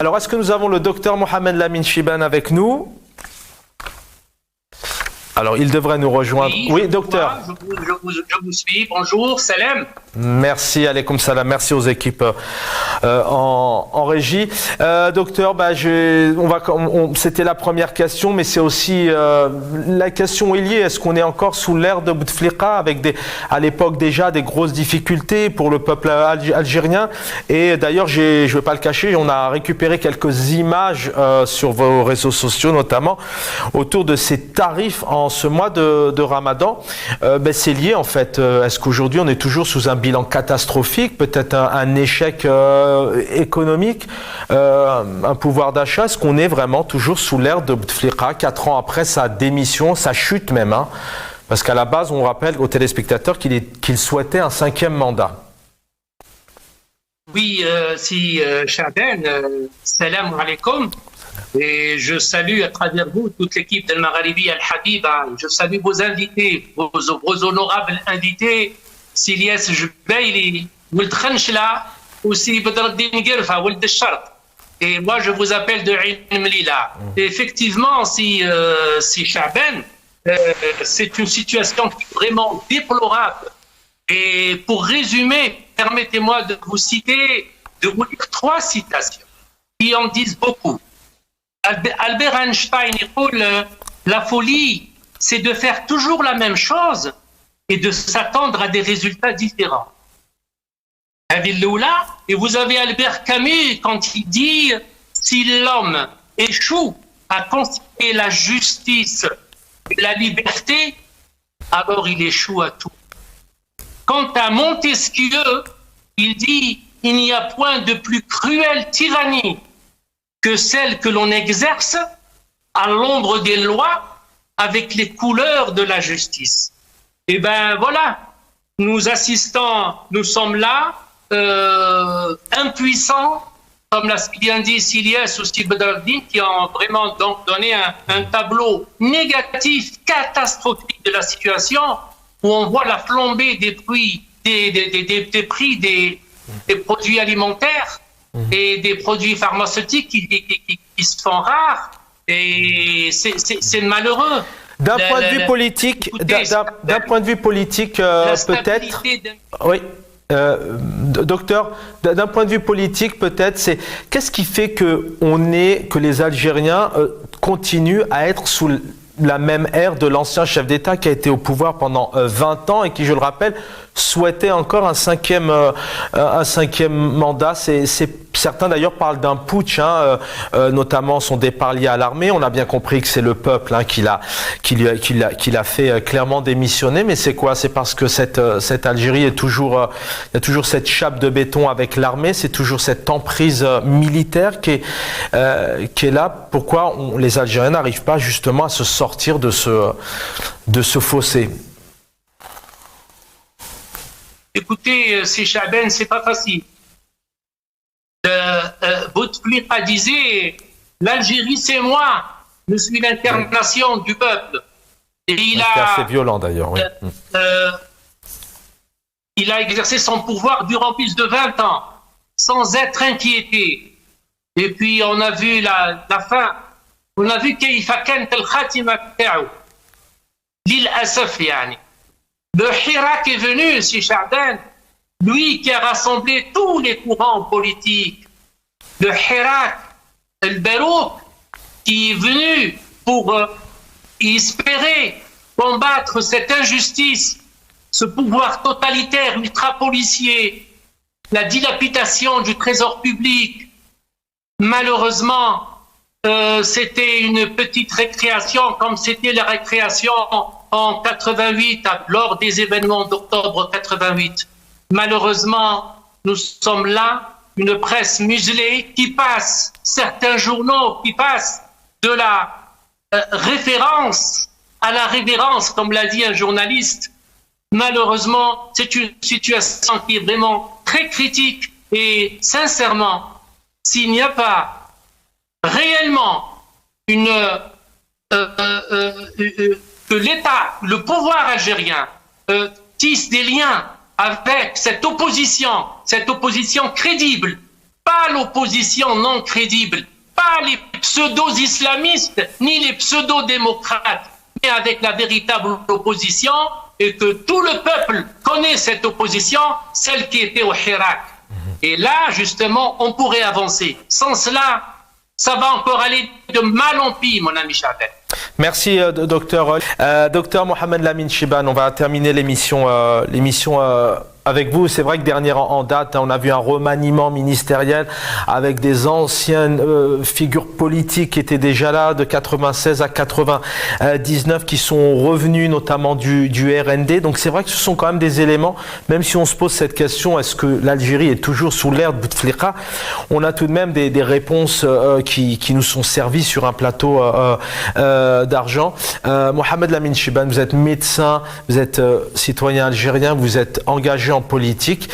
Alors, est-ce que nous avons le docteur Mohamed Lamine Chiban avec nous? Alors, il devrait nous rejoindre. Oui, docteur. Je vous suis. Bonjour, salam. Merci, alaykoum salam. Merci aux équipes en régie. Docteur, c'était la première question, mais c'est aussi la question est liée. Est-ce qu'on est encore sous l'ère de Bouteflika avec à l'époque déjà des grosses difficultés pour le peuple algérien? Et d'ailleurs, je ne vais pas le cacher, on a récupéré quelques images sur vos réseaux sociaux, notamment autour de ces tarifs en ce mois de Ramadan. C'est lié en fait. Est-ce qu'aujourd'hui on est toujours sous un bilan catastrophique, peut-être un échec économique, un pouvoir d'achat? Est-ce qu'on est vraiment toujours sous l'ère de Bouteflika 4 ans après sa démission, sa chute même, hein? Parce qu'à la base on rappelle aux téléspectateurs qu'il souhaitait un 5e mandat. Oui, si Chaben, salam alaikum. Et je salue à travers vous toute l'équipe de Magharibi Al-Habiba. Je salue vos invités, vos honorables invités, Silyas Jbaili, Ould Khanchla, aussi Badreddin Guerfa, Ould Shart. Et moi, je vous appelle de Ilm Lila. Et effectivement, si Chaben, c'est une situation qui est vraiment déplorable. Et pour résumer, permettez-moi de vous lire 3 citations qui en disent beaucoup. Albert Einstein dit la folie, c'est de faire toujours la même chose et de s'attendre à des résultats différents. Et vous avez Albert Camus quand il dit si l'homme échoue à concilier la justice et la liberté, alors il échoue à tout. Quant à Montesquieu, il dit il n'y a point de plus cruelle tyrannie que celle que l'on exerce à l'ombre des lois avec les couleurs de la justice. Et ben voilà, nous sommes là, impuissants, comme l'a bien dit Silyas ou Badreddin, qui ont vraiment donc donné un tableau négatif, catastrophique de la situation, où on voit la flambée des prix des produits alimentaires et des produits pharmaceutiques qui se font rares, et c'est malheureux. D'un point de vue politique, peut-être. Oui, docteur, d'un point de vue politique, peut-être, qu'est-ce qui fait que les Algériens continuent à être sous la même ère de l'ancien chef d'État qui a été au pouvoir pendant 20 ans et qui, je le rappelle, souhaitait encore un cinquième mandat. Certains d'ailleurs parlent d'un putsch, notamment son départ lié à l'armée. On a bien compris que c'est le peuple qui l'a fait clairement démissionner. Mais c'est quoi? C'est parce que cette Algérie il y a toujours cette chape de béton avec l'armée. C'est toujours cette emprise militaire qui est là. Pourquoi les Algériens n'arrivent pas justement à se sortir de ce fossé? Écoutez, c'est Chaben, c'est pas facile. Bouteflika disait l'Algérie c'est moi, je suis l'incarnation du peuple. Et c'est assez violent d'ailleurs. Oui. Il a exercé son pouvoir durant plus de 20 ans, sans être inquiété. Et puis on a vu la fin. On a vu كيف كانت الخاتمة بتاعه للأسف يعني. Le Hirak est venu, si Chaben, lui qui a rassemblé tous les courants politiques. Le Hirak, le Barouk, qui est venu pour espérer combattre cette injustice, ce pouvoir totalitaire, ultra-policier, la dilapidation du trésor public. Malheureusement, c'était une petite récréation, comme c'était la récréation en 88, lors des événements d'octobre 88. Malheureusement, nous sommes là, une presse muselée qui passe, certains journaux qui passent de la référence à la révérence, comme l'a dit un journaliste. Malheureusement, c'est une situation qui est vraiment très critique et sincèrement, s'il n'y a pas réellement que l'État, le pouvoir algérien tisse des liens avec cette opposition crédible pas l'opposition non crédible, pas les pseudo-islamistes, ni les pseudo-démocrates, mais avec la véritable opposition, et que tout le peuple connaît cette opposition, celle qui était au Hirak. Et là, justement, on pourrait avancer. Sans cela, ça va encore aller de mal en pis, mon ami Chaben. Merci, docteur. Docteur Mohamed Lamine Chibane, on va terminer l'émission avec vous. C'est vrai que dernière en date, on a vu un remaniement ministériel avec des anciennes figures politiques qui étaient déjà là de 96 à 99 qui sont revenus notamment du RND. Donc c'est vrai que ce sont quand même des éléments, même si on se pose cette question, est-ce que l'Algérie est toujours sous l'ère de Bouteflika? On a tout de même des réponses qui nous sont servies sur un plateau d'argent. Mohamed Lamine Chibane, vous êtes médecin, vous êtes citoyen algérien, vous êtes engagé en politique.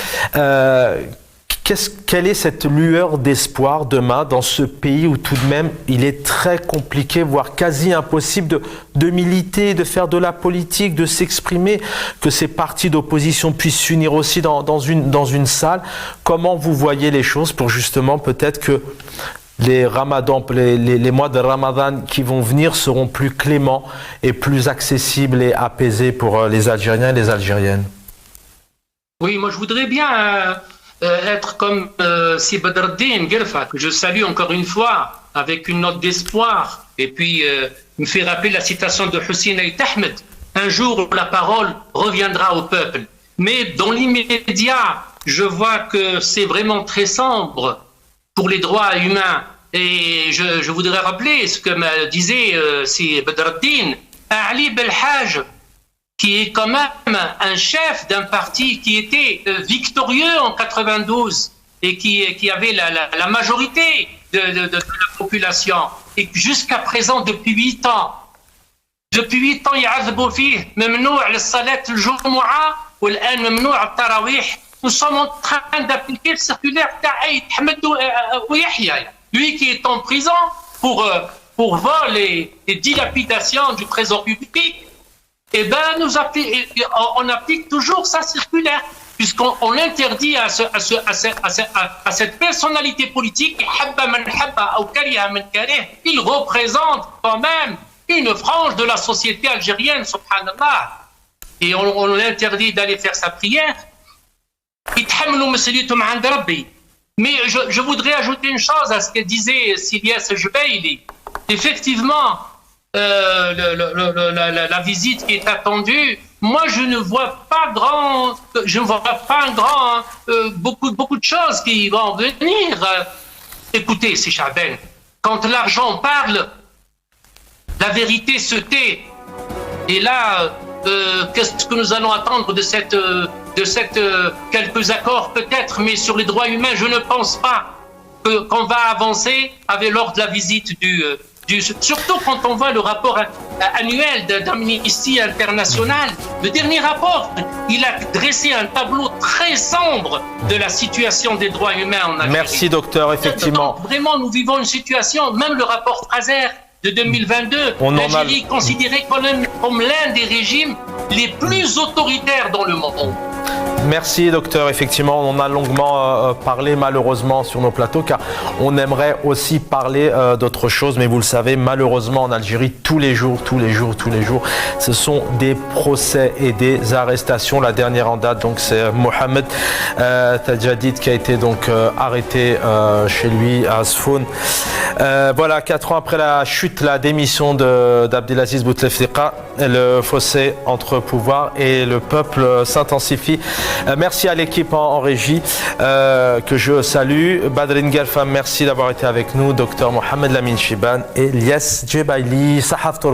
Quelle est cette lueur d'espoir demain dans ce pays où tout de même il est très compliqué, voire quasi impossible de militer, de faire de la politique, de s'exprimer, que ces partis d'opposition puissent s'unir aussi dans une salle? Comment vous voyez les choses pour justement peut-être que les mois de Ramadan qui vont venir seront plus cléments et plus accessibles et apaisés pour les Algériens et les Algériennes? Oui, moi je voudrais bien être comme si Badreddine Guelfa, que je salue encore une fois avec une note d'espoir, et puis me fait rappeler la citation de Hussein Ait Ahmed: un jour la parole reviendra au peuple. Mais dans l'immédiat, je vois que c'est vraiment très sombre pour les droits humains. Et je voudrais rappeler ce que me disait si Badreddine, Ali Belhaj, qui est quand même un chef d'un parti qui était victorieux en 92 et qui avait la majorité de la population. Et jusqu'à présent, depuis 8 ans, يعذبوا فيه ممنوع للصلاة الجمعة والآن ممنوع التراويح. Nous sommes en train d'appliquer le circulaire d'Aït Ahmed Yahya, lui qui est en prison pour vol et dilapidation du trésor public. Eh bien, on applique toujours sa circulaire, puisqu'on interdit à cette personnalité politique, il représente quand même une frange de la société algérienne, subhanallah. Et on l'interdit d'aller faire sa prière. Mais je voudrais ajouter une chose à ce que disait Silyas Jubaili. Effectivement, la visite qui est attendue, moi je ne vois pas beaucoup de choses qui vont venir. Écoutez, c'est Chaben, quand l'argent parle, la vérité se tait. Et là, qu'est-ce que nous allons attendre de cette quelques accords peut-être, mais sur les droits humains, je ne pense pas qu'on va avancer lors de la visite surtout quand on voit le rapport annuel d'Amnesty International. Le dernier rapport, il a dressé un tableau très sombre de la situation des droits humains en Algérie. Merci docteur, effectivement. Donc, vraiment, nous vivons une situation, même le rapport Fraser de 2022, l'Algérie est considérée comme l'un des régimes les plus autoritaires dans le monde. Merci docteur, effectivement on en a longuement parlé malheureusement sur nos plateaux car on aimerait aussi parler d'autre chose, mais vous le savez, malheureusement en Algérie tous les jours ce sont des procès et des arrestations. La dernière en date donc c'est Mohamed Tadjadid qui a été donc arrêté chez lui à Asfoun. Voilà, 4 ans après la chute, la démission d'Abdelaziz Bouteflika, le fossé entre pouvoir et le peuple s'intensifie. Merci à l'équipe en régie que je salue. Badreddine Guelfa, merci d'avoir été avec nous. Docteur Mohamed Lamine Chibane et Ilyas Jebaili, Sahaf Turk.